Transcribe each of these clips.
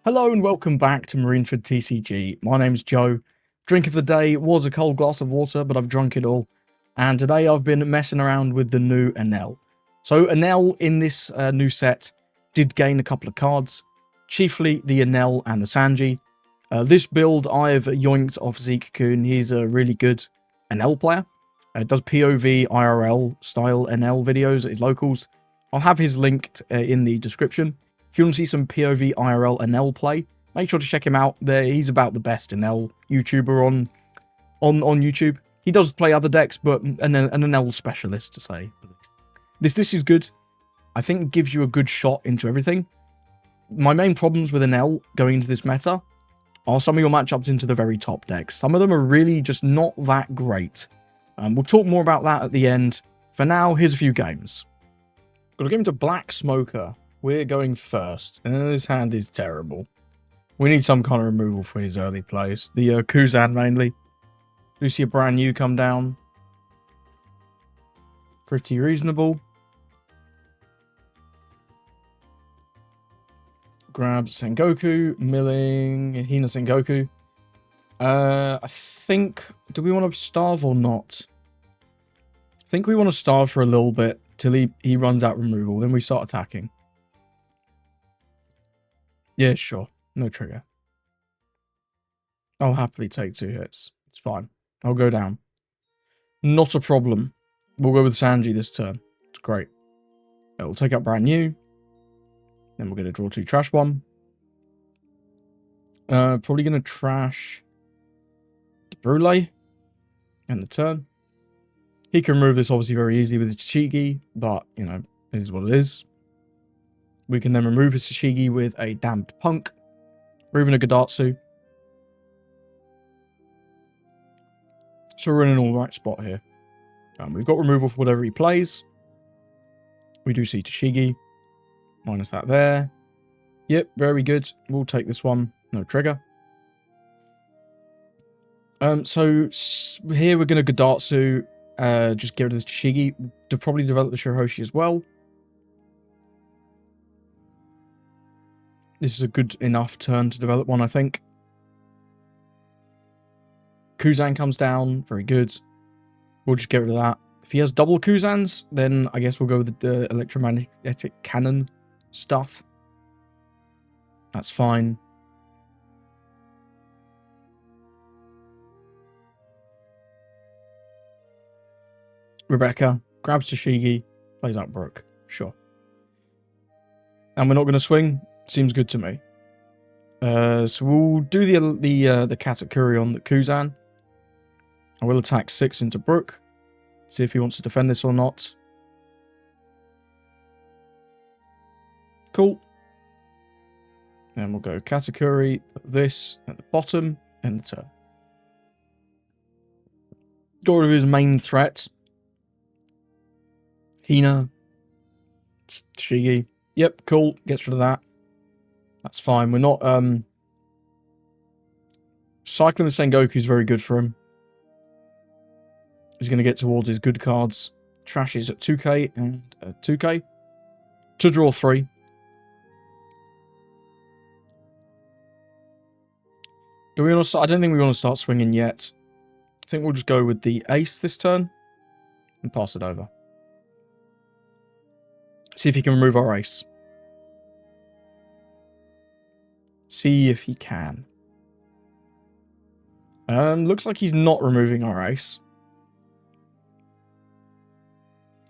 Hello and welcome back to Marineford TCG. My name's Joe. Drink of the day was a cold glass of water, but I've drunk it all. And today I've been messing around with the new Enel. So Enel in this new set did gain a couple of cards, chiefly the Enel and the Sanji. This build I've yoinked off Zeke Kuhn. He's a really good Enel player. Does POV IRL style Enel videos at his locals. I'll have his linked in the description. If you want to see some POV IRL Enel play, make sure to check him out. He's about the best Enel YouTuber on YouTube. He does play other decks, but an Enel specialist to say. This is good. I think it gives you a good shot into everything. My main problems with Enel going into this meta are some of your matchups into the very top decks. Some of them are really just not that great. We'll talk more about that at the end. For now, here's a few games. Got a game to Black Smoker. We're going first, and his hand is terrible. We need some kind of removal for his early plays. The Kuzan mainly. Lucci brand new come down. Pretty reasonable. Grab Sengoku, milling, Hina Sengoku. I think, do we want to starve or not? I think we want to starve for a little bit till he runs out removal, then we start attacking. Yeah, sure. No trigger. I'll happily take 2 hits. It's fine. I'll go down. Not a problem. We'll go with Sanji this turn. It's great. We'll take out brand new. Then we're going to draw 2 trash 1. Probably going to trash the Brule. And the turn. He can remove this obviously very easily with his Shigi, but, you know, it is what it is. We can then remove his Shigi with a Damned Punk, or even a Gadatsu. So we're in an alright spot here. We've got removal for whatever he plays. We do see Tashigi. Minus that there. Yep, very good. We'll take this one. No trigger. So here we're going to Gadatsu. Just get rid of the Tashigi. To probably develop the Shiroshi as well. This is a good enough turn to develop one, I think. Kuzan comes down. Very good. We'll just get rid of that. If he has double Kuzans, then I guess we'll go with the electromagnetic cannon stuff. That's fine. Rebecca grabs Tashigi, plays out Brook. Sure. And we're not going to swing. Seems good to me. So we'll do the Katakuri on the Kuzan. I will attack 6 into Brook. See if he wants to defend this or not. Cool. Then we'll go Katakuri, put this at the bottom, and the turn. Got rid of his main threat. Hina. Shigi. Yep, cool. Gets rid of that. That's fine. We're not... Cycling with Sengoku is very good for him. He's going to get towards his good cards. Trashes at 2k and 2k. To draw 3. Do we want to start? I don't think we want to start swinging yet. I think we'll just go with the ace this turn. And pass it over. See if he can remove our ace. See if he can. Looks like he's not removing our ace.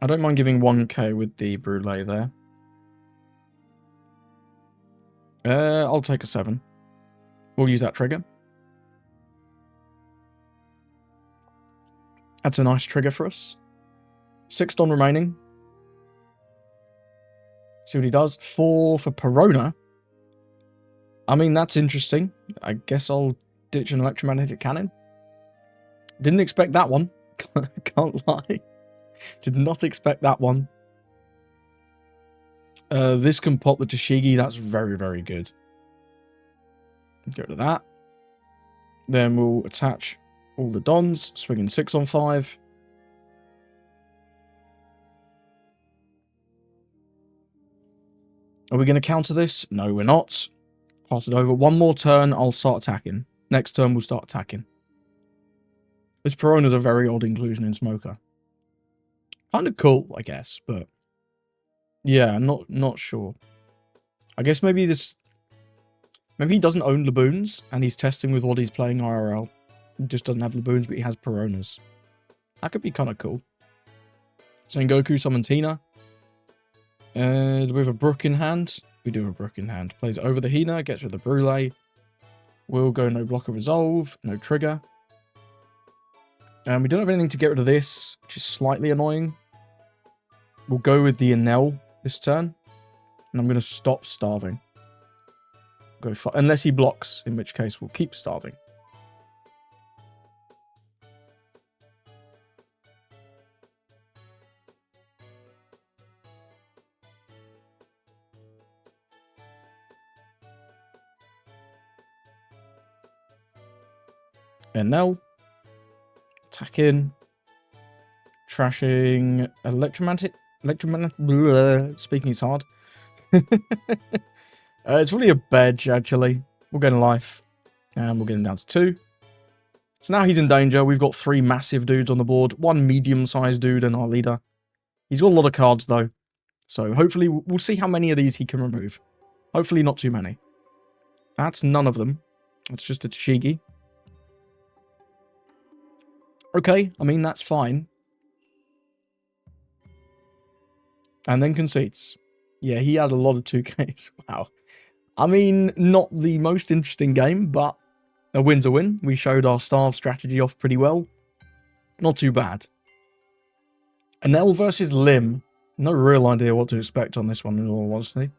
I don't mind giving 1k with the Brule there. I'll take a 7. We'll use that trigger. That's a nice trigger for us. 6 Don remaining. See what he does. 4 for Perona. I mean, that's interesting. I guess I'll ditch an electromagnetic cannon. Didn't expect that one. Can't lie. Did not expect that one. This can pop the Tashigi. That's very, very good. Get rid of that. Then we'll attach all the Dons. Swinging 6 on 5. Are we going to counter this? No, we're not. Pass it over. One more turn, I'll start attacking. Next turn, we'll start attacking. This Piranha's a very odd inclusion in Smoker. Kind of cool, I guess, but... yeah, not sure. I guess maybe this... maybe he doesn't own Laboons, and he's testing with what he's playing IRL. He just doesn't have Laboons, but he has Piranhas. That could be kind of cool. Sengoku, summon Tina. Do we have a Brook in hand? We do have a Brook in hand. Plays it over the Hina, gets rid of the Brule. We'll go no blocker resolve, no trigger. We don't have anything to get rid of this, which is slightly annoying. We'll go with the Enel this turn. And I'm going to stop starving. Go unless he blocks, in which case we'll keep starving. Enel. Attacking. Trashing. Electromagnetic. Speaking is hard. It's really a bedge, actually. We'll get a life. And we'll get him down to 2. So now he's in danger. We've got 3 massive dudes on the board. 1 medium-sized dude and our leader. He's got a lot of cards, though. So hopefully we'll see how many of these he can remove. Hopefully not too many. That's none of them. It's just a Tashigi. Okay, I mean, that's fine. And then concedes. Yeah, he had a lot of 2Ks. Wow. I mean, not the most interesting game, but a win's a win. We showed our starve strategy off pretty well. Not too bad. Enel versus Lim. No real idea what to expect on this one, in all honesty.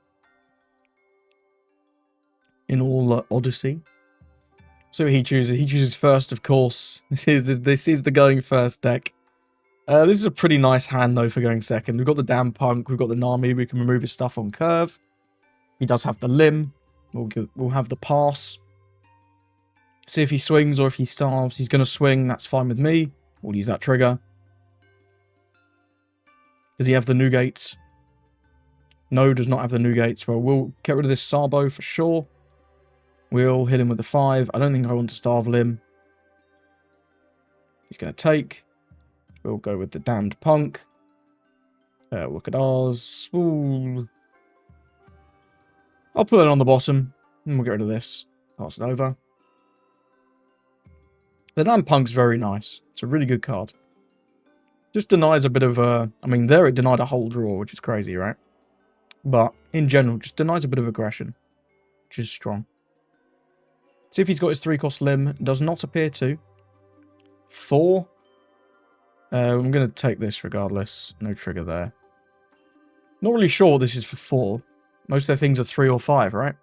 In all Odyssey. So he chooses. He chooses first, of course. This is the going first deck. This is a pretty nice hand, though, for going second. We've got the Damn Punk. We've got the Nami. We can remove his stuff on curve. He does have the Limb. We'll have the pass. See if he swings or if he starves. He's going to swing. That's fine with me. We'll use that trigger. Does he have the Newgates? No, does not have the Newgates. Well, we'll get rid of this Sabo for sure. We'll hit him with the 5. I don't think I want to starve Lim. He's going to take. We'll go with the Damned Punk. Look at ours. Ooh. I'll put it on the bottom. And we'll get rid of this. Pass it over. The Damned Punk's very nice. It's a really good card. Just denies a bit of a... I mean, there it denied a whole draw, which is crazy, right? But, in general, just denies a bit of aggression. Which is strong. See if he's got his 3-cost Limb. Does not appear to. 4. I'm going to take this regardless. No trigger there. Not really sure what this is for 4. Most of their things are 3 or 5, right?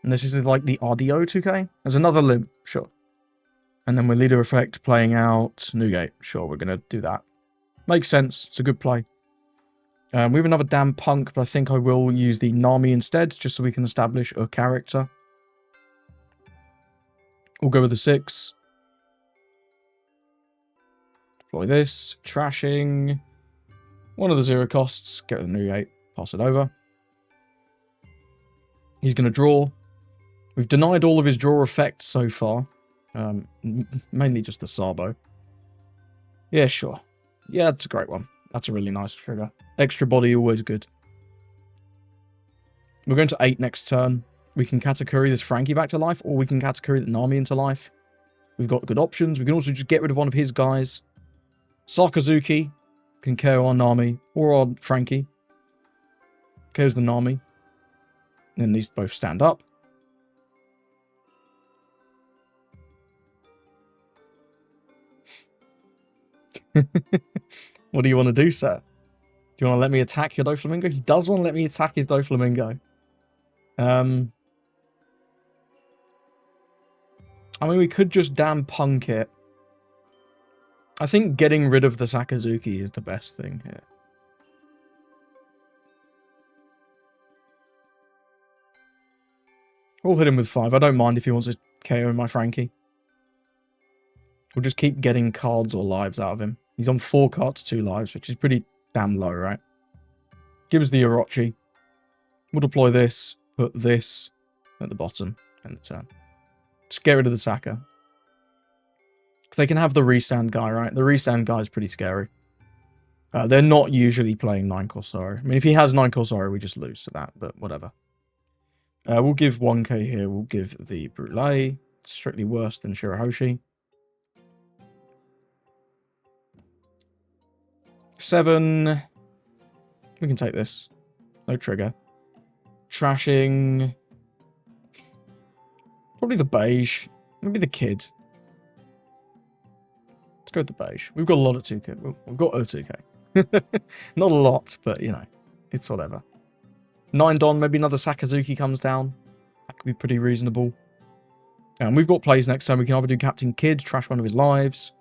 And this is like the RDO 2K. There's another Limb. Sure. And then with Leader Effect playing out Newgate. Sure, we're going to do that. Makes sense. It's a good play. We have another Damn Punk, but I think I will use the Nami instead, just so we can establish a character. We'll go with the 6. Deploy this. Trashing. One of the 0 costs. Get rid of the Newgate. Pass it over. He's going to draw. We've denied all of his draw effects so far. Mainly just the Sabo. Yeah, sure. Yeah, that's a great one. That's a really nice trigger. Extra body, always good. We're going to 8 next turn. We can Katakuri this Frankie back to life, or we can Katakuri the Nami into life. We've got good options. We can also just get rid of one of his guys. Sakazuki can KO our Nami, or our Frankie. KOs the Nami. And then these both stand up. What do you want to do, sir? Do you want to let me attack your Doflamingo? He does want to let me attack his Doflamingo. I mean, we could just Damn Punk it. I think getting rid of the Sakazuki is the best thing here. We'll hit him with 5. I don't mind if he wants to KO my Frankie. We'll just keep getting cards or lives out of him. He's on 4 cards, 2 lives, which is pretty damn low, right? Give us the Orochi. We'll deploy this, put this. at the bottom in the turn. Just get rid of the Saka. Because they can have the restand guy, right? The restand guy is pretty scary. They're not usually playing 9 Corsair. I mean, if he has 9 Corsair, we just lose to that, but whatever. We'll give 1k here. We'll give the Brûlé. Strictly worse than Shirahoshi. 7. We can take this. No trigger. Trashing. Probably the beige. Maybe the kid. Let's go with the beige. We've got a lot of 2k. We've got 2k. Not a lot, but, you know, it's whatever. 9 Don, maybe another Sakazuki comes down. That could be pretty reasonable. And we've got plays next time. We can either do Captain Kid, trash one of his lives.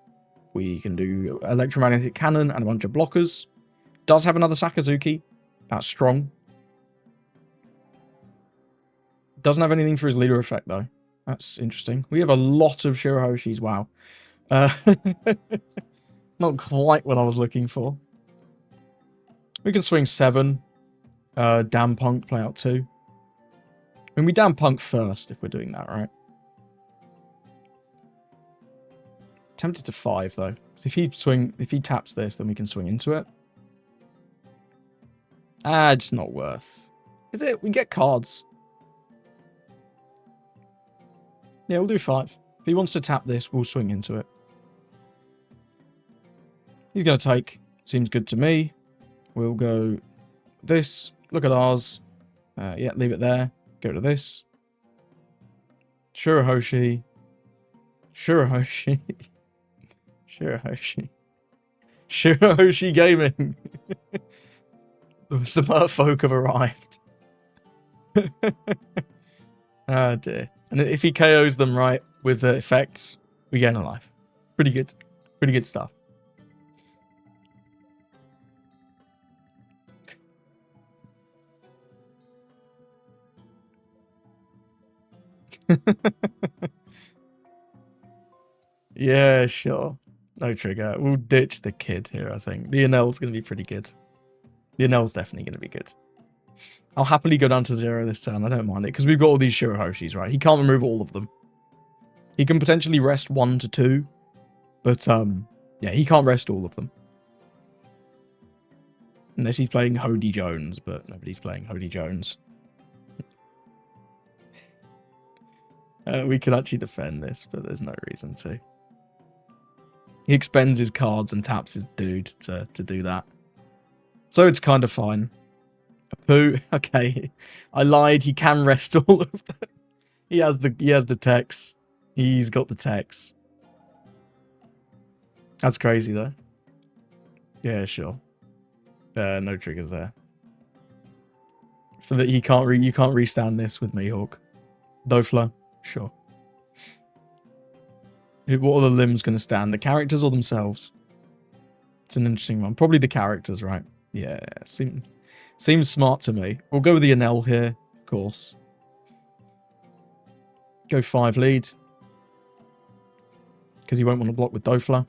We can do Electromagnetic Cannon and a bunch of blockers. Does have another Sakazuki. That's strong. Doesn't have anything for his leader effect, though. That's interesting. We have a lot of Shirahoshis. Wow. Not quite what I was looking for. We can swing 7. Damn Punk, play out 2. I mean, we damn Punk first if we're doing that, right? Tempted to 5, though. Because if he taps this, then we can swing into it. It's not worth. Is it? We get cards. Yeah, we'll do 5. If he wants to tap this, we'll swing into it. He's going to take. Seems good to me. We'll go this. Look at ours. Yeah, leave it there. Go to this. Shirahoshi. Shirahoshi. Shirahoshi. Shirahoshi Gaming. The merfolk have arrived. Oh dear. And if he KOs them right with the effects, we gain a life. Pretty good. Pretty good stuff. Yeah, sure. No trigger. We'll ditch the kid here, I think. The Enel's going to be pretty good. The Enel's definitely going to be good. I'll happily go down to 0 this turn. I don't mind it. Because we've got all these Shirahoshis, right? He can't remove all of them. He can potentially rest 1 to 2. But, yeah, he can't rest all of them. Unless he's playing Hody Jones. But nobody's playing Hody Jones. We could actually defend this, but there's no reason to. He expends his cards and taps his dude to do that. So it's kind of fine. A poo. Okay. I lied. He can rest all of them. He has the techs. He's got the techs. That's crazy though. Yeah, sure. No triggers there. For that you can't restand this with Mihawk. Dofla. Sure. What are the limbs going to stand? The characters or themselves? It's an interesting one. Probably the characters, right? Yeah, seems smart to me. We'll go with the Enel here, of course. Go 5 lead. Because he won't want to block with Dofla.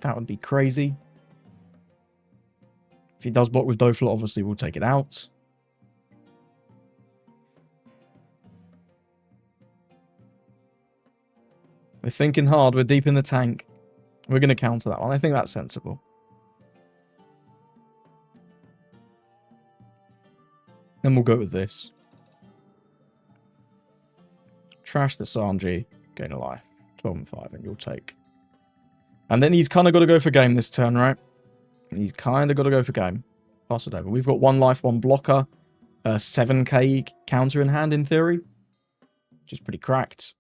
That would be crazy. If he does block with Dofla, obviously we'll take it out. We're thinking hard. We're deep in the tank. We're going to counter that one. I think that's sensible. Then we'll go with this. Trash the Sanji. Gain a life. 12 and 5, and you'll take. And then he's kind of got to go for game this turn, right? He's kind of got to go for game. Pass it over. We've got 1 life, 1 blocker. 7k counter in hand, in theory. Which is pretty cracked.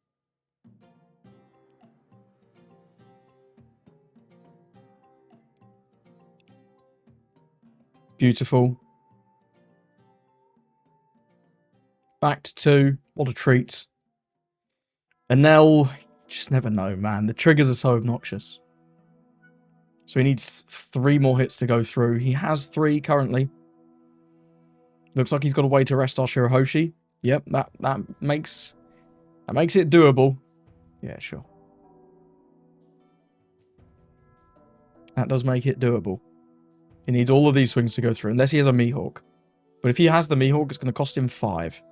Beautiful. Back to 2. What a treat. Enel, just never know, man. The triggers are so obnoxious. So he needs 3 more hits to go through. He has 3 currently. Looks like he's got a way to rest our Shirahoshi. Yep, that makes it doable. Yeah, sure. That does make it doable. He needs all of these swings to go through, unless he has a Mihawk. But if he has the Mihawk, it's going to cost him 5.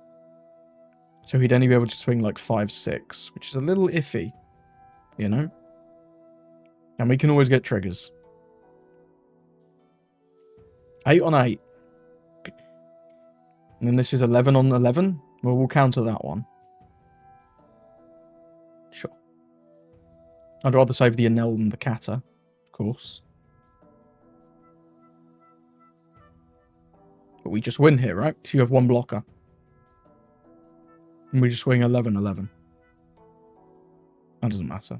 So he'd only be able to swing like 5, 6, which is a little iffy, you know? And we can always get triggers. 8 on 8. And then this is 11 on 11. Well, we'll counter that one. Sure. I'd rather save the Enel than the Kata, of course. But we just win here, right? Because you have one blocker. And we just swing 11, 11. That doesn't matter.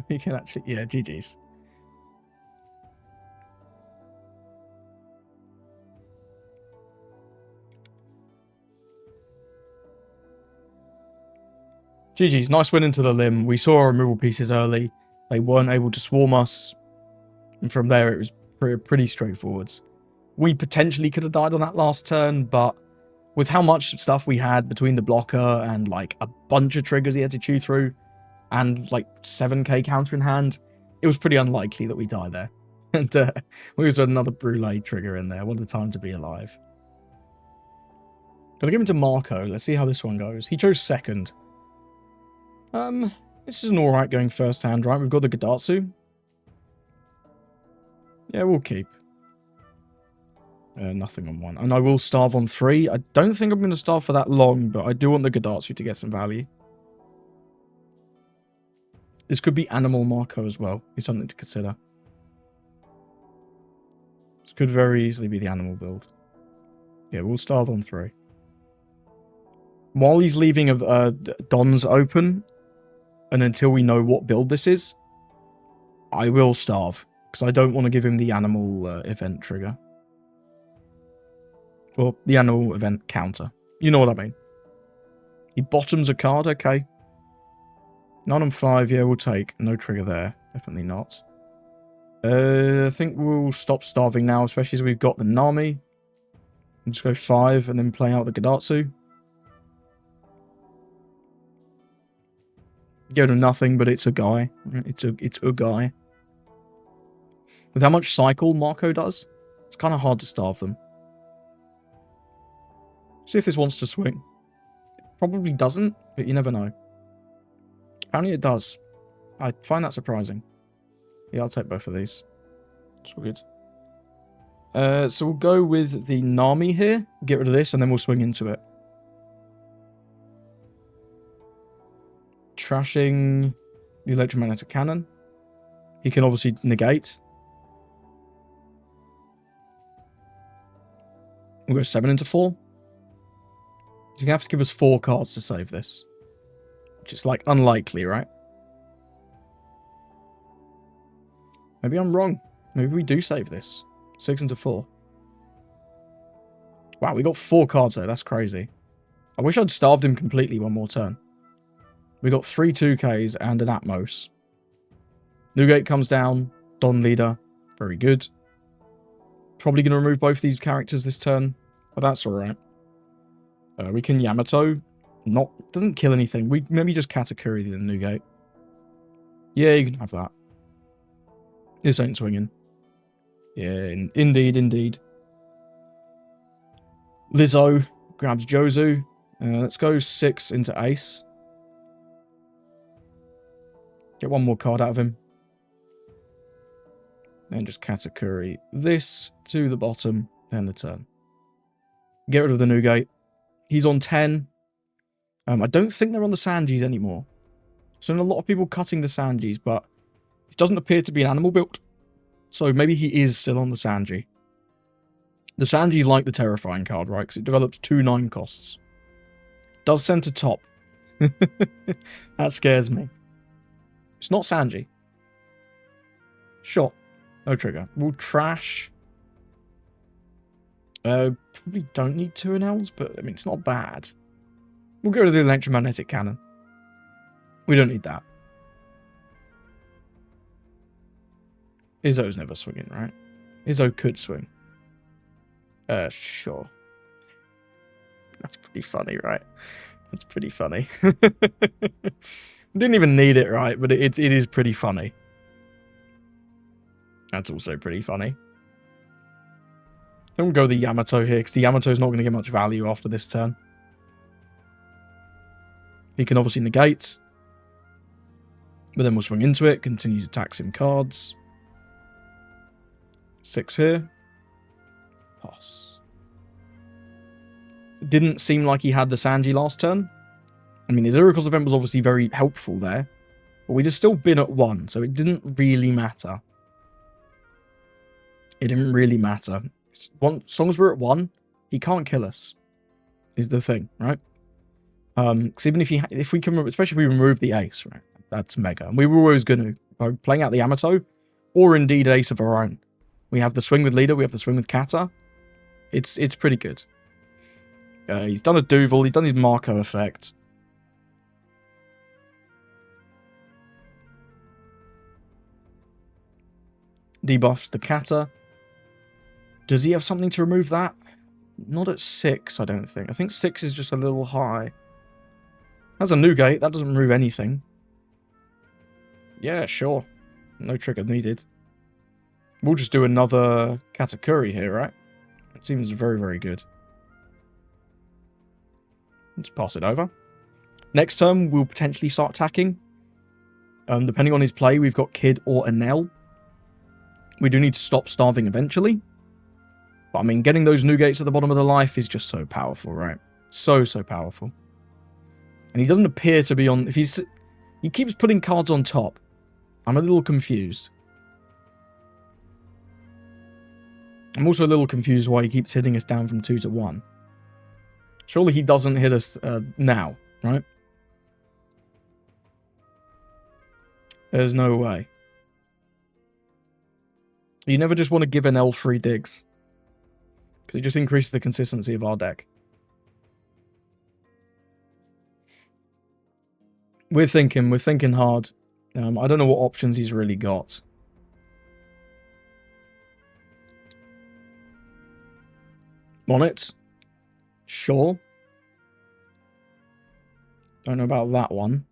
We can actually... Yeah, GG's. GG's, nice win into the limb. We saw our removal pieces early. They weren't able to swarm us. And from there, it was pretty straightforward. We potentially could have died on that last turn, but with how much stuff we had between the blocker and like a bunch of triggers he had to chew through, and like 7k counter in hand, it was pretty unlikely that we die there. And we also had another Brûlé trigger in there. What a time to be alive. Gotta give him to Marco. Let's see how this one goes. He chose second. This is an alright going first hand, right? We've got the Gadatsu. Yeah, we'll keep. Nothing on 1. And I will starve on 3. I don't think I'm going to starve for that long, but I do want the Gadatsu to get some value. This could be Animal Marco as well. It's something to consider. This could very easily be the Animal build. Yeah, we'll starve on 3. While he's leaving Dons open, and until we know what build this is, I will starve. Because I don't want to give him the Animal event trigger. Or the Animal event counter. You know what I mean. He bottoms a card, okay. 9 on 5, yeah, we'll take. No trigger there. Definitely not. I think we'll stop starving now, especially as we've got the Nami. And just go 5 and then play out the Gadatsu. Go to nothing, but it's a guy. It's a guy. With how much cycle Marco does, it's kind of hard to starve them. See if this wants to swing. It probably doesn't, but you never know. Apparently it does. I find that surprising. Yeah, I'll take both of these. It's all good. So we'll go with the Nami here. Get rid of this, and then we'll swing into it. Trashing the electromagnetic cannon. He can obviously negate. We'll go 7 into 4. He's going to have to give us 4 cards to save this. Which is, like, unlikely, right? Maybe I'm wrong. Maybe we do save this. 6 into 4. Wow, we got 4 cards there. That's crazy. I wish I'd starved him completely one more turn. We got 3 2Ks and an Atmos. Newgate comes down. Don leader. Very good. Probably going to remove both these characters this turn, but that's alright. We can Yamato. Doesn't kill anything. We maybe just Katakuri the Newgate. Yeah, you can have that. This ain't swinging. Yeah, indeed. Lizzo grabs Jozu. Let's go 6 into Ace. Get one more card out of him. Then just Katakuri this to the bottom, then the turn. Get rid of the Newgate. He's on 10. I don't think they're on the Sanjis anymore. So a lot of people cutting the Sanjis, but it doesn't appear to be an animal build. So maybe he is still on the Sanji. The Sanji's like the Terrifying card, right? Because it develops 2 9 costs. Does center top. That scares me. It's not Sanji. Sure. No trigger. We'll trash. Probably don't need 2 Enels, but I mean, it's not bad. We'll go to the electromagnetic cannon. We don't need that. Izzo's never swinging, right? Izzo could swing. Sure. That's pretty funny, right? That's pretty funny. Didn't even need it, right? But it is pretty funny. That's also pretty funny. Then we'll go with the Yamato here, because the Yamato's not going to get much value after this turn. He can obviously negate. But then we'll swing into it, continue to tax him cards. 6 here. Pass. It didn't seem like he had the Sanji last turn. I mean, his Urukos event was obviously very helpful there. But we'd have still been at 1, so it didn't really matter. It didn't really matter. As long as we're at 1, he can't kill us. Is the thing, right? Because even if we can, especially if we remove the ace, right? That's mega. And we were always going to, by playing out the Yamato, or indeed ace of our own. We have the swing with leader, we have the swing with Kata. It's pretty good. He's done a Duval, he's done his Marco effect. Debuffs the Kata. Does he have something to remove that? Not at 6, I don't think. I think 6 is just a little high. That's a Nugate, that doesn't remove anything. Yeah, sure. No trigger needed. We'll just do another Katakuri here, right? It seems very, very good. Let's pass it over. Next turn, we'll potentially start attacking. Depending on his play, we've got Kid or Enel. We do need to stop starving eventually. But I mean, getting those Nugates at the bottom of the life is just so powerful, right? So, so powerful. And he doesn't appear to be on... He keeps putting cards on top. I'm a little confused. I'm also a little confused why he keeps hitting us down from 2 to 1. Surely he doesn't hit us now, right? There's no way. You never just want to give an L 3 digs. Because it just increases the consistency of our deck. We're thinking hard. I don't know what options he's really got. On it. Sure. Don't know about that one.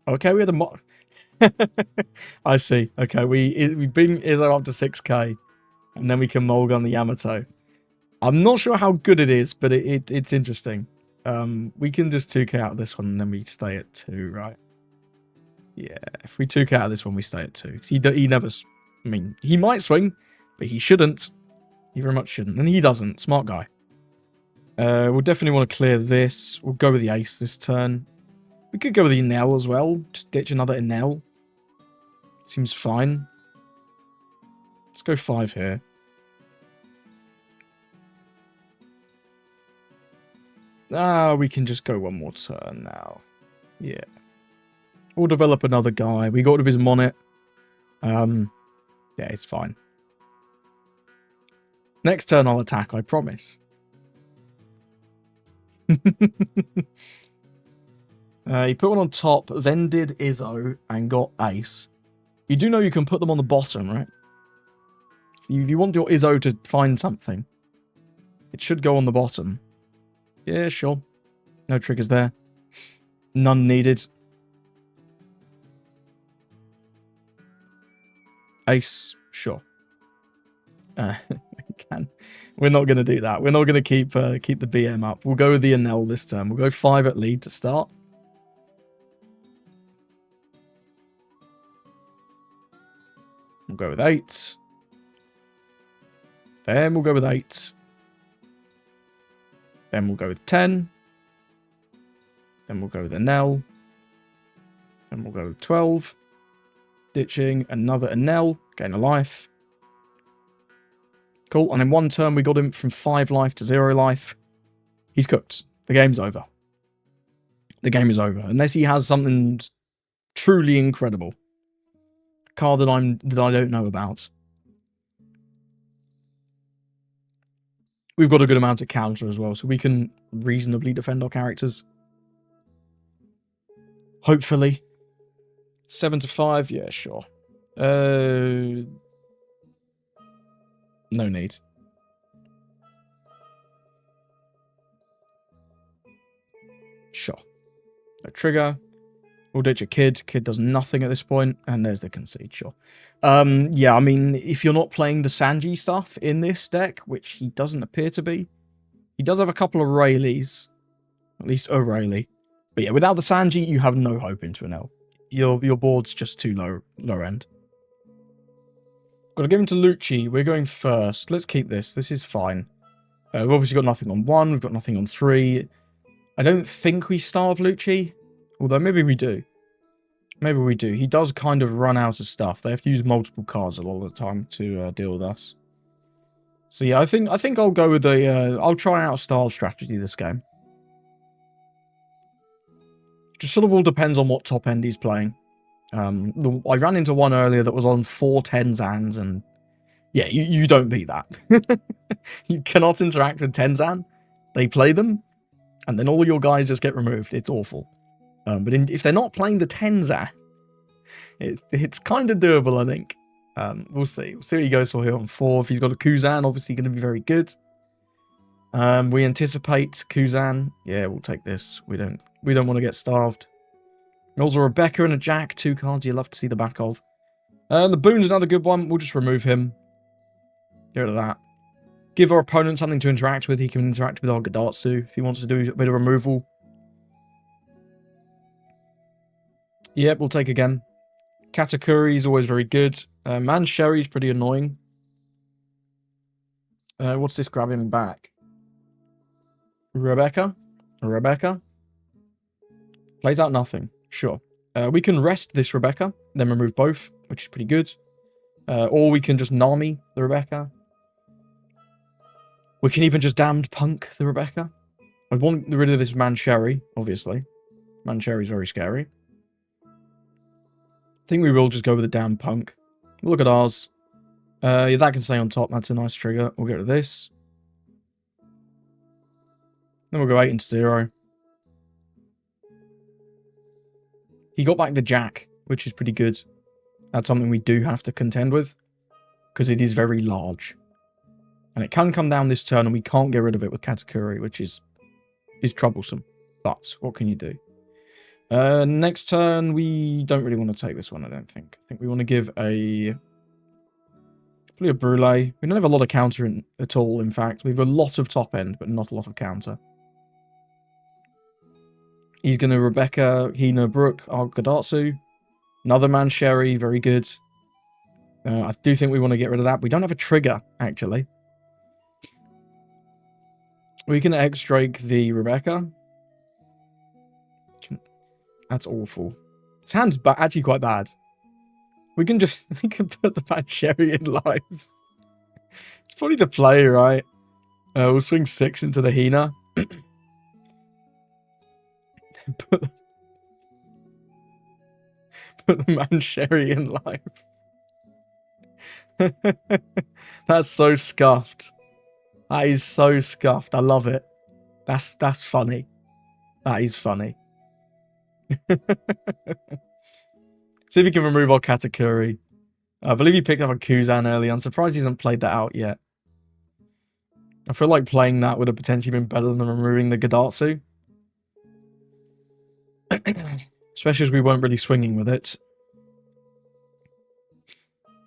Okay, we had a I see. Okay, we bring Izzo up to 6k, and then we can Mulligan the Yamato. I'm not sure how good it is, but it's interesting. We can just 2k out of this one, and then we stay at 2, right? Yeah, if we 2k out of this one, we stay at 2. He never... I mean, he might swing, but he shouldn't. He very much shouldn't, and he doesn't. Smart guy. We'll definitely want to clear this. We'll go with the ace this turn. We could go with the Enel as well. Just ditch another Enel. Seems fine. Let's go 5 here. We can just go one more turn now. Yeah. We'll develop another guy. We got rid of his Monet. Yeah, it's fine. Next turn I'll attack, I promise. He put one on top, then did Izzo, and got Ace. You do know you can put them on the bottom, right? If you want your Izzo to find something, it should go on the bottom. Yeah, sure. No triggers there. None needed. Ace, sure. We're not going to do that. We're not going to keep the BM up. We'll go with the Enel this turn. We'll go 5 at lead to start. We'll go with 8. Then we'll go with 8. Then we'll go with 10. Then we'll go with Enel. Then we'll go with 12. Ditching another Enel. Gain a life. Cool. And in one turn, we got him from 5 life to 0 life. He's cooked. The game's over. The game is over. Unless he has something truly incredible. A card that I don't know about. We've got a good amount of counter as well, so we can reasonably defend our characters. Hopefully. 7 to 5? Yeah, sure. No need. Sure. A trigger. We'll ditch a kid. Kid does nothing at this point. And there's the concede, sure. Yeah, I mean, if you're not playing the Sanji stuff in this deck, which he doesn't appear to be, he does have a couple of Rayleighs. At least a Rayleigh. But yeah, without the Sanji, you have no hope into Enel. Your board's just too low end. Got to give him to Lucci. We're going first. Let's keep this. This is fine. We've obviously got nothing on 1. We've got nothing on 3. I don't think we starve Lucci. Although maybe we do. Maybe we do. He does kind of run out of stuff. They have to use multiple cards a lot of the time to deal with us. So yeah, I think I'll go with the... I'll try out a style strategy this game. Just sort of all depends on what top end he's playing. I ran into one earlier that was on 4 Tenzans, and yeah, you don't beat that. You cannot interact with Tenzan. They play them, and then all your guys just get removed. It's awful. But if they're not playing the Tenzan, it's kind of doable, I think. We'll see. We'll see what he goes for here on 4. If he's got a Kuzan, obviously going to be very good. We anticipate Kuzan. Yeah, we'll take this. We don't want to get starved. And also Rebecca and a Jack, 2 cards you love to see the back of. The Boon's another good one. We'll just remove him. Get rid of that. Give our opponent something to interact with. He can interact with our Gadatsu if he wants to do a bit of removal. Yep, we'll take again. Katakuri is always very good. Mansheri is pretty annoying. What's this grabbing back? Rebecca? Plays out nothing. Sure. We can rest this Rebecca, then remove both, which is pretty good. Or we can just Nami the Rebecca. We can even just Damned Punk the Rebecca. I want rid of this Mansheri, obviously. Mansheri is very scary. I think we will just go with the Damned Punk. Look at ours. Yeah, that can stay on top. That's a nice trigger. We'll get rid of this. Then we'll go 8 into 0. He got back the Jack, which is pretty good. That's something we do have to contend with, because it is very large. And it can come down this turn, and we can't get rid of it with Katakuri, which is troublesome. But what can you do? Next turn, we don't really want to take this one, I don't think. I think we want to give probably a Brûlé. We don't have a lot of counter at all, in fact. We have a lot of top end, but not a lot of counter. He's going to Rebecca, Hina, Brooke, our Gadatsu. Another Mansheri, very good. I do think we want to get rid of that. We don't have a trigger, actually. We can X-Drake the Rebecca. That's awful. His hand's actually quite bad. We can put the Mansheri in live. It's probably the play, right? We'll swing 6 into the Hina. Put the Mansheri in live. That's so scuffed. That is so scuffed. I love it. That's funny. That is funny. See if we can remove our Katakuri. I believe he picked up a Kuzan early. I'm surprised he hasn't played that out yet. I feel like playing that would have potentially been better than removing the Gadatsu. Especially as we weren't really swinging with it.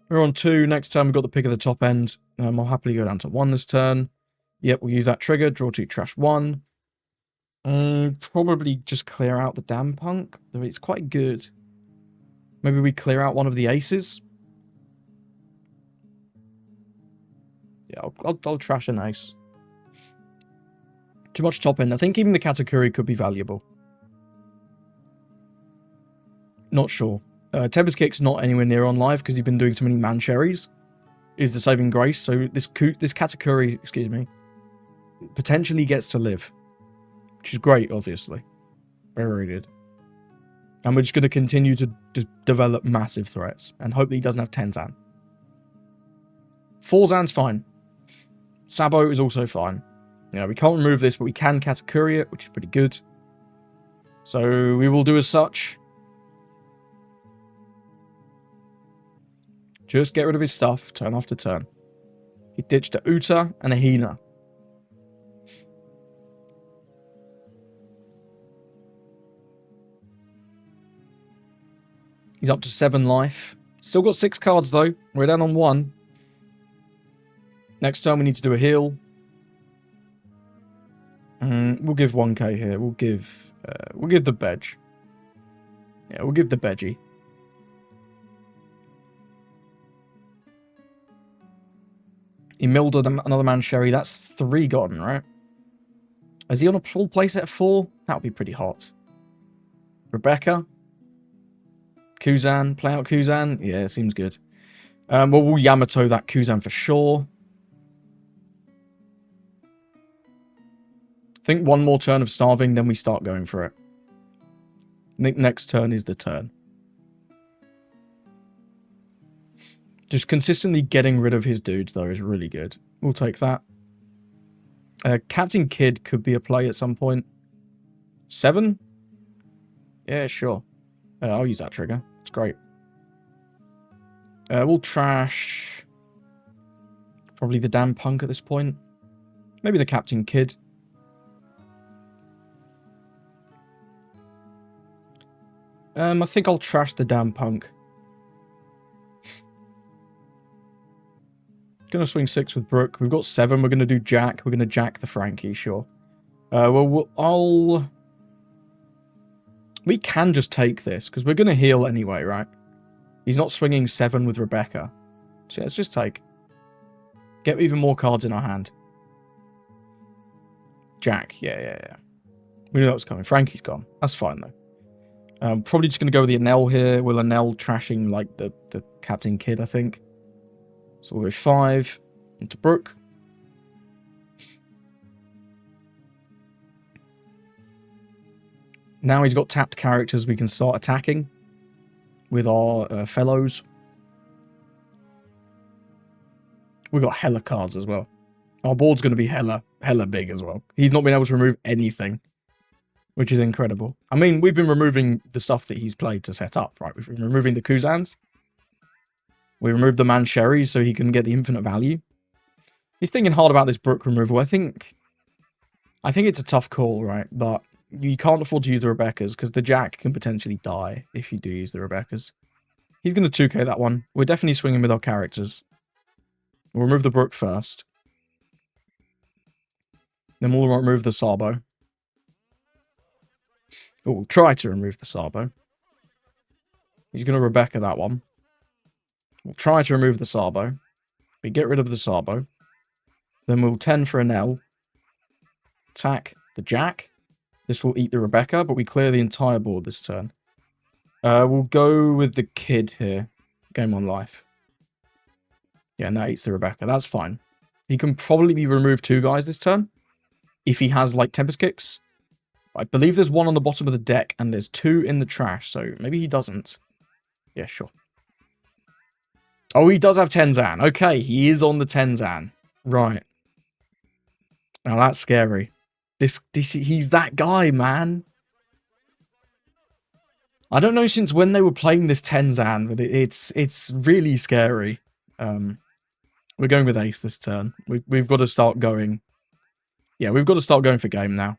We're on 2. Next turn, we've got the pick of the top end. I'll happily go down to 1 this turn. Yep, we'll use that trigger. Draw 2, trash 1. Probably just clear out the Damn Punk. Though it's quite good. Maybe we clear out one of the aces. Yeah, I'll trash an ace. Too much top end. I think even the Katakuri could be valuable. Not sure. Tempest Kick's not anywhere near on live because he's been doing so many Mansheris. Is the saving grace. So this Katakuri, excuse me, potentially gets to live. Which is great, obviously. Very, very good. And we're just going to continue to develop massive threats. And hope that he doesn't have Tenzan. 4-Zan's fine. Sabo is also fine. Yeah, we can't remove this, but we can Katakuri it, which is pretty good. So we will do as such. Just get rid of his stuff, turn after turn. He ditched a Uta and a Hina. He's up to 7 life. Still got 6 cards, though. We're down on 1. Next turn, we need to do a heal. We'll give 1k here. We'll give the Bedge. Yeah, we'll give the Bedgie. He milled another man Sherry. That's 3 gone, right? Is he on a full playset 4? That would be pretty hot. Rebecca. Kuzan. Play out Kuzan. Yeah, seems good. Well, we'll Yamato that Kuzan for sure. I think one more turn of starving, then we start going for it. I think next turn is the turn. Just consistently getting rid of his dudes, though, is really good. We'll take that. Captain Kidd could be a play at some point. 7? Yeah, sure. I'll use that trigger. It's great. We'll trash... probably the damn punk at this point. Maybe the Captain Kidd. I think I'll trash the damn punk. Gonna swing 6 with Brooke. We've got 7. We're gonna do Jack. We're gonna Jack the Frankie, sure. We can just take this, because we're gonna heal anyway, right? He's not swinging 7 with Rebecca. So yeah, let's just take. Get even more cards in our hand. Jack, yeah. We knew that was coming. Frankie's gone. That's fine, though. Probably just gonna go with the Enel here. With Enel trashing, like, the Captain Kidd, I think. So we'll go 5 into Brooke. Now he's got tapped characters, we can start attacking with our fellows. We've got hella cards as well. Our board's going to be hella big as well. He's not been able to remove anything, which is incredible. I mean, we've been removing the stuff that he's played to set up, right? We've been removing the Kuzans. We removed the man Sherry so he can get the infinite value. He's thinking hard about this Brooke removal. I think it's a tough call, right? But you can't afford to use the Rebeccas because the Jack can potentially die if you do use the Rebeccas. He's going to 2k that one. We're definitely swinging with our characters. We'll remove the Brooke first. Then we'll remove the Sabo. Oh, we'll try to remove the Sabo. He's going to Rebecca that one. We'll try to remove the Sabo. We get rid of the Sabo. Then we'll 10 for Enel. Attack the Jack. This will eat the Rebecca, but we clear the entire board this turn. We'll go with the Kid here. Game on life. Yeah, and that eats the Rebecca. That's fine. He can probably be removed 2 guys this turn. If he has, like, Tempest Kicks. I believe there's 1 on the bottom of the deck, and there's 2 in the trash, so maybe he doesn't. Yeah, sure. Oh, he does have Tenzan. Okay, he is on the Tenzan. Right. Now that's scary. He's that guy, man. I don't know since when they were playing this Tenzan, but it's really scary. We're going with Ace this turn. We've got to start going. Yeah, we've got to start going for game now.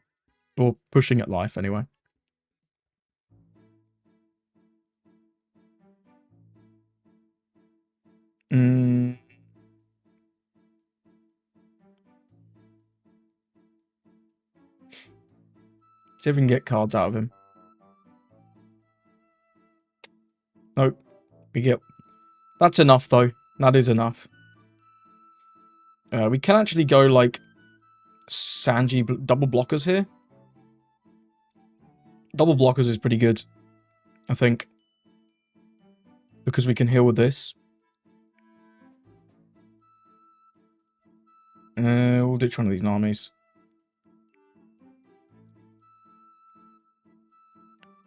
Or pushing at life anyway. See if we can get cards out of him. Nope. We get... That's enough, though. That is enough. We can actually go, like, Sanji double blockers here. Double blockers is pretty good, I think. Because we can heal with this. We'll ditch one of these armies.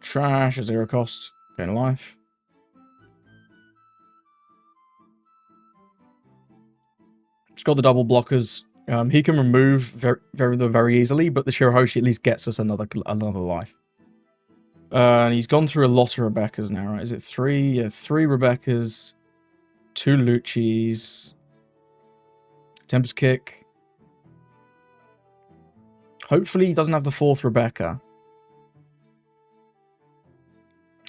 Trash at 0 cost. Gain life. It's got the double blockers. He can remove very easily, but the Shirahoshi at least gets us another life. And he's gone through a lot of Rebeccas now, right? Is it 3? Yeah, 3 Rebeccas. 2 Luccis. Tempest Kick. Hopefully he doesn't have the 4th Rebecca.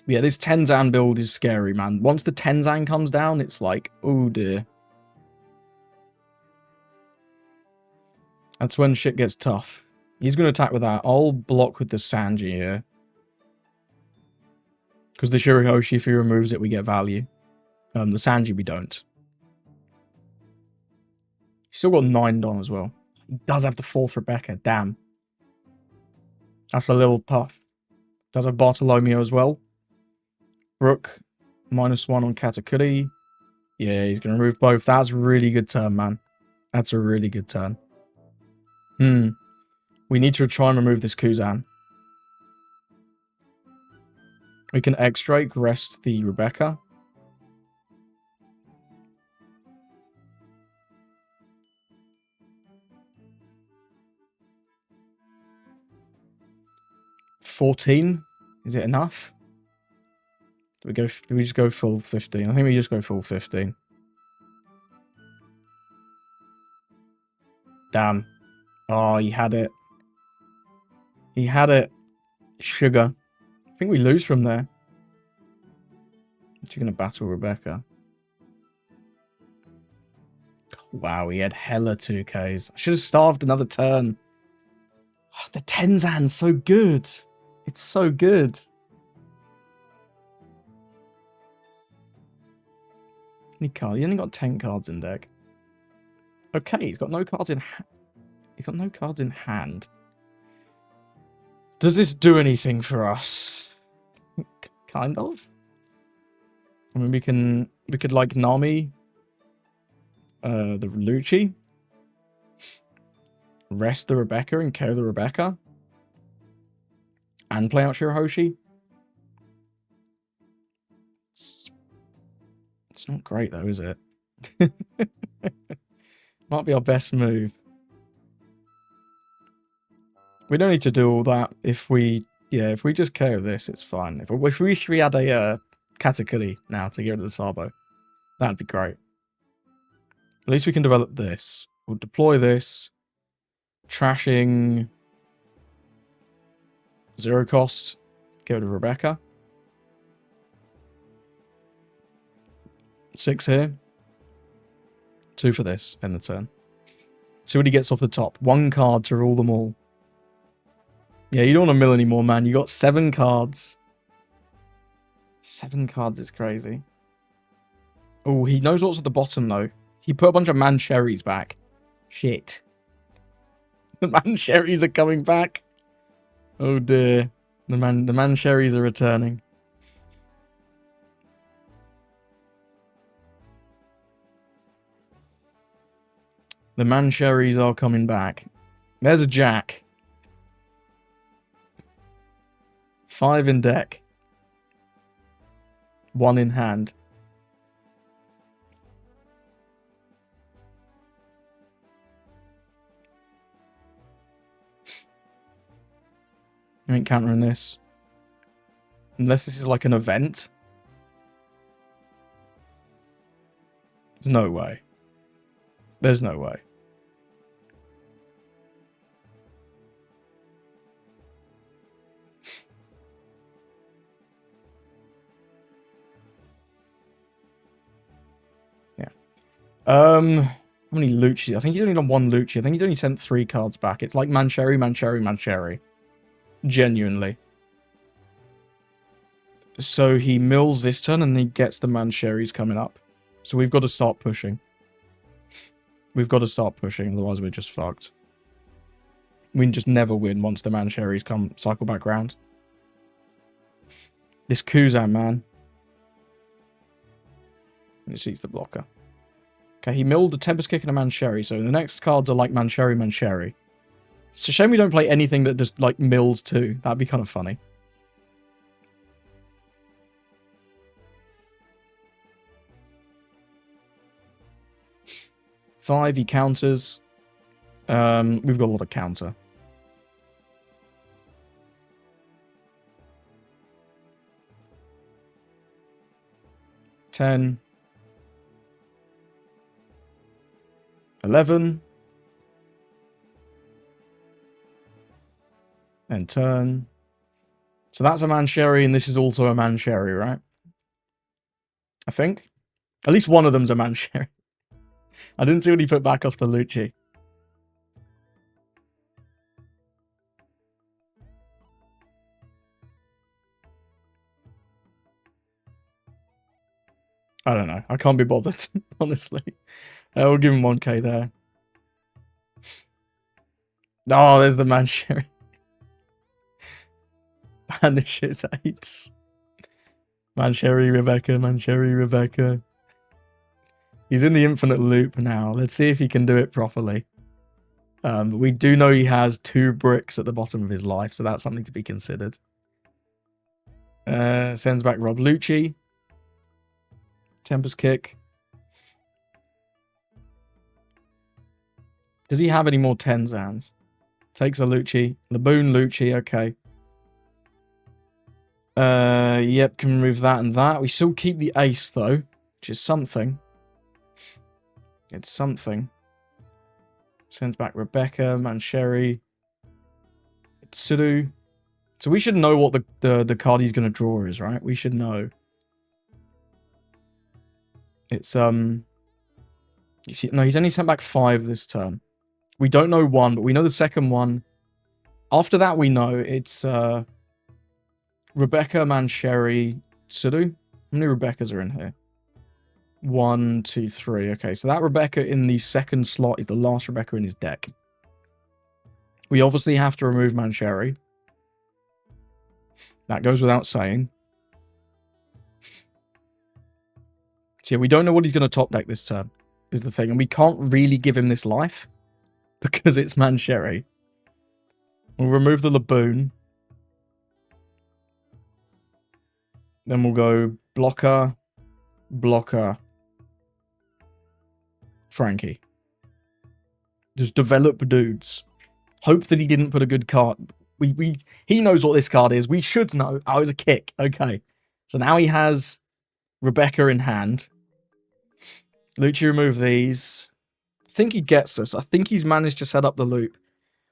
Yeah, this Tenzan build is scary, man. Once the Tenzan comes down, it's like, oh dear. That's when shit gets tough. He's going to attack with that. I'll block with the Sanji here. Because the Shurihoshi, if he removes it, we get value. The Sanji, we don't. He's still got 9 Don as well. He does have the 4th Rebecca. Damn. That's a little tough. Does have Bartolomeo as well. Brook, -1 on Katakuri. Yeah, he's going to remove both. That's a really good turn, man. That's a really good turn. We need to try and remove this Kuzan. We can X-Drake, rest the Rebecca. $14? Is it enough? Do we just go full 15? I think we just go full 15. Damn. Oh, he had it. He had it. Sugar. I think we lose from there. You're going to battle Rebecca. Wow, he had hella 2Ks. I should have starved another turn. Oh, the Tenzan's so good. It's so good. Any card? He only got 10 cards in deck. Okay, he's got no cards in hand. Does this do anything for us? Kind of. I mean, we could like Nami, the Lucci, rest the Rebecca and KO the Rebecca, and play out Shirahoshi. It's not great though, is it? Might be our best move. We don't need to do all that. If we just KO this, it's fine. If we had a Katakuri now to get rid of the Sabo, that'd be great. At least we can develop this. We'll deploy this. Trashing. 0 cost. Get rid of Rebecca. 6 here. 2 for this. End the turn. See what he gets off the top. 1 card to rule them all. Yeah, you don't want to mill anymore, man. You got 7 cards. 7 cards is crazy. Oh, he knows what's at the bottom, though. He put a bunch of Mancherries back. Shit. The Mancherries are coming back. Oh, dear. The Mancherries are returning. The Mancherries are coming back. There's a Jack. 5 in deck. 1 in hand. You ain't countering this. Unless this is like an event. There's no way. There's no way. How many Lucci? I think he's only done 1 Lucci. I think he's only sent 3 cards back. It's like Mancherry. Genuinely. So he mills this turn and he gets the Mancherries coming up. So we've got to start pushing. We've got to start pushing, otherwise we're just fucked. We can just never win once the Mancherries cycle back round. This Kuzan, man. He eats the blocker. Okay, he milled a Tempest Kick and a Mancherry, so the next cards are like Mancherry. It's a shame we don't play anything that just, like, mills too. That'd be kind of funny. Five, he counters. We've got a lot of counter. $10. 11. And turn. So that's a Mancherry, and this is also a Mancherry, right? I think. At least one of them's a Mancherry. I didn't see what he put back off the Lucci. I don't know. I can't be bothered, honestly. We'll give him 1k there. Oh, there's the Mancherry. Man, this shit's 8s. Mancherry, Rebecca. He's in the infinite loop now. Let's see if he can do it properly. We do know he has 2 bricks at the bottom of his life, so that's something to be considered. Sends back Rob Lucci. Tempest kick. Does he have any more 10s hands? Takes a Lucci. Laboon Lucci, okay. Yep, can remove that and that. We still keep the ace, though, which is something. It's something. Sends back Rebecca, Mancherry, Tsuru. So we should know what the card he's going to draw is, right? We should know. It's, you see, no, he's only sent back 5 this turn. We don't know 1, but we know the second one. After that, we know it's, Rebecca, Mancherry, Tsuru. How many Rebeccas are in here? 1, 2, 3. Okay, so that Rebecca in the second slot is the last Rebecca in his deck. We obviously have to remove Mancherry. That goes without saying. So yeah, we don't know what he's going to top deck this turn, is the thing. And we can't really give him this life because it's Mancherry. We'll remove the Laboon. Then we'll go blocker, blocker, Frankie. Just develop dudes. Hope that he didn't put a good card. He knows what this card is. We should know. Oh, it was a kick. Okay. So now he has Rebecca in hand. Lucci, remove these. I think he gets us. I think he's managed to set up the loop.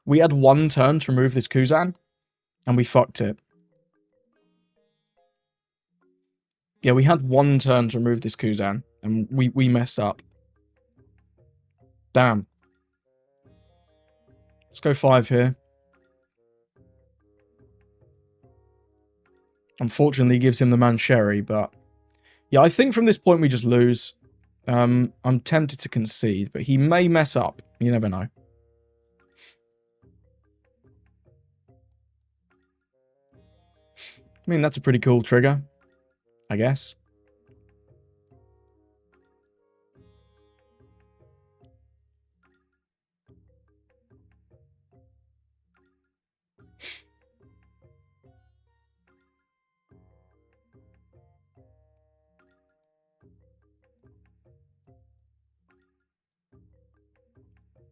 We had 1 turn to remove this Kuzan, and we fucked it. Yeah, we had 1 turn to remove this Kuzan, and we messed up. Damn. Let's go 5 here. Unfortunately, gives him the Mancherry, but... yeah, I think from this point we just lose. I'm tempted to concede, but he may mess up. You never know. I mean, that's a pretty cool trigger, I guess.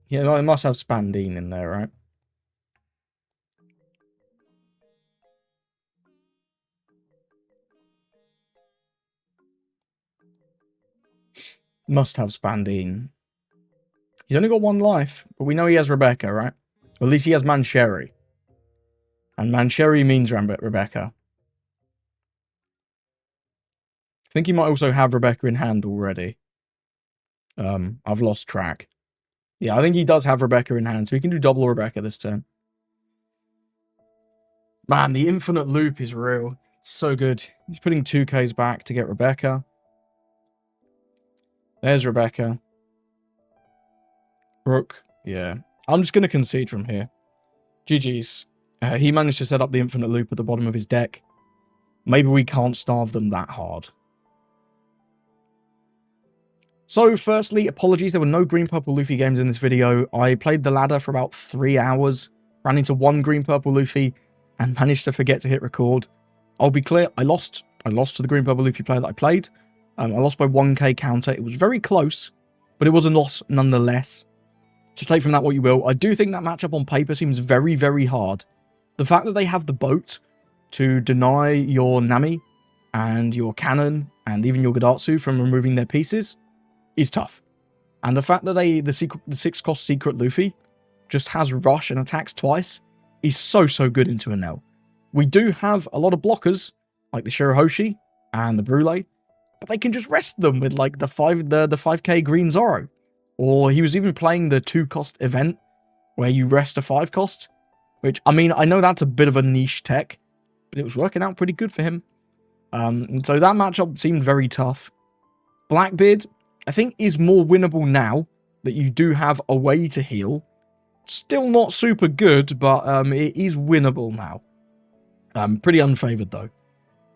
Yeah, it must have Spandine in there, right? Must have Spandine. He's only got 1 life, but we know he has Rebecca, right? Or at least he has Mancherry. And Mancherry means Rebecca. I think he might also have Rebecca in hand already. I've lost track. Yeah, I think he does have Rebecca in hand, so we can do double Rebecca this turn. Man, the infinite loop is real. So good. He's putting 2Ks back to get Rebecca. There's Rebecca. Brooke. Yeah. I'm just going to concede from here. GG's. He managed to set up the infinite loop at the bottom of his deck. Maybe we can't starve them that hard. So, firstly, apologies. There were no green, purple Luffy games in this video. I played the ladder for about 3 hours, ran into 1 green, purple Luffy, and managed to forget to hit record. I'll be clear, I lost to the green, purple Luffy player that I played. I lost by 1k counter. It was very close, but it was a loss nonetheless. So take from that what you will. I do think that matchup on paper seems very, very hard. The fact that they have the boat to deny your Nami and your Cannon and even your Godatsu from removing their pieces is tough. And the fact that the 6-cost secret Luffy just has rush and attacks twice is so good into Enel. We do have a lot of blockers, like the Shirahoshi and the Brule, but they can just rest them with like the 5k green Zoro. Or he was even playing the 2-cost event where you rest a 5-cost, which, I mean, I know that's a bit of a niche tech, but it was working out pretty good for him. And so that matchup seemed very tough. Blackbeard, I think, is more winnable now that you do have a way to heal. Still not super good, but it is winnable now. Pretty unfavored though.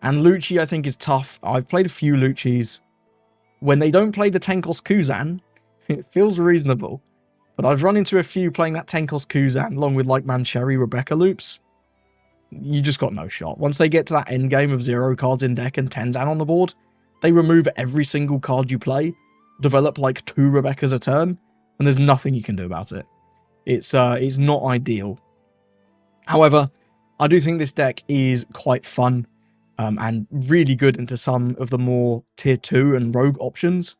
And Lucci, I think, is tough. I've played a few Luccis. When they don't play the Tenkos Kuzan, it feels reasonable. But I've run into a few playing that Tenkos Kuzan along with like Mancherry Rebecca loops. You just got no shot. Once they get to that end game of 0 cards in deck and Tenzan on the board, they remove every single card you play, develop like 2 Rebeccas a turn, and there's nothing you can do about it. It's not ideal. However, I do think this deck is quite fun and really good into some of the more tier 2 and rogue options.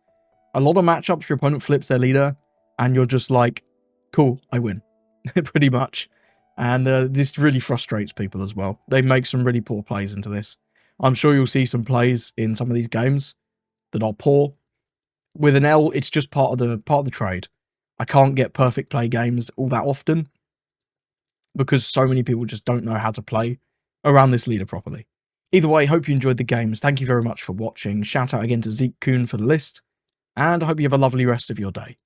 A lot of matchups, your opponent flips their leader, and you're just like, cool, I win. Pretty much. And this really frustrates people as well. They make some really poor plays into this. I'm sure you'll see some plays in some of these games that are poor. With Enel, it's just part of the trade. I can't get perfect play games all that often because so many people just don't know how to play around this leader properly. Either way, hope you enjoyed the games. Thank you very much for watching. Shout out again to Zeke Kuhn for the list, and I hope you have a lovely rest of your day.